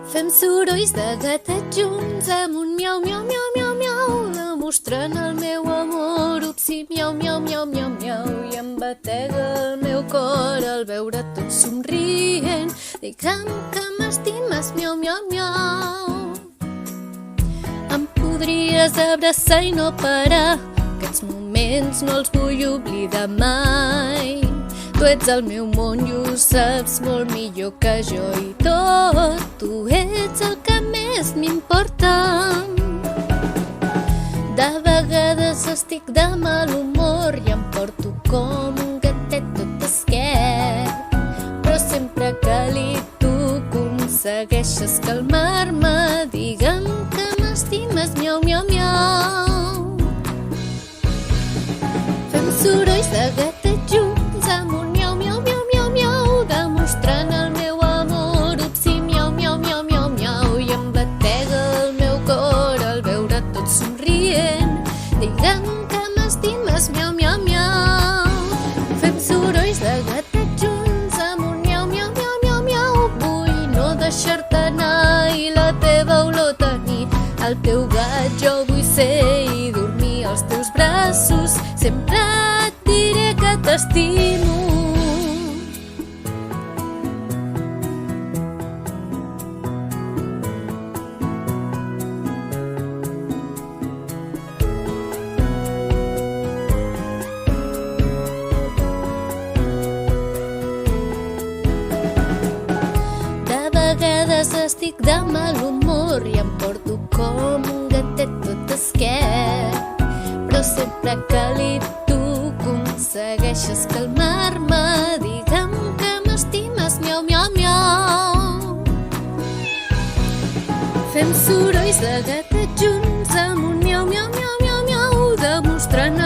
Fem sorolls de gatet junts amb un miau, miau, miau, miau, miau, demostrant el meu amor. Upsi, miau, miau, miau, miau, miau, i em batega el meu cor al veure tot somrient. Digue'm que m'estimes, miau, miau, miau. Em podries abraçar i no parar, aquests moments no els vull oblidar mai. Tu ets el meu món i ho saps molt millor que jo i tot. Tu ets el que més m'importa. De vegades estic de mal humor i em porto com un gatet tot esquerp. Però sempre que li toco aconsegueixes calmar-me. Digue'm que m'estimes, miau, miau, miau. Fem sorolls de gatet junts amb un miau, miau, miau, miau, miau, demostrant el meu amor. Upsi, miau, miau, miau, miau, miau, i em batega el meu cor al veure tot somrient. Digue'm que m'estimes, miau, miau, miau. Fem sorolls de gatet junts amb un miau, miau, miau, miau, miau. Vull no deixar-te anar i la teva olor tenir. El teu gat jo vull ser i dormir als teus braços. Sempre et diré que t'estimo. De vegades estic de mal humor i em porto com un gatet tot esquerp. Però sempre que li toco aconsegueixes calmar-me. Digue'm que m'estimes, miau, miau, miau. Fem sorolls de gatet junts amb un miau, miau, miau, miau, miau, demostrant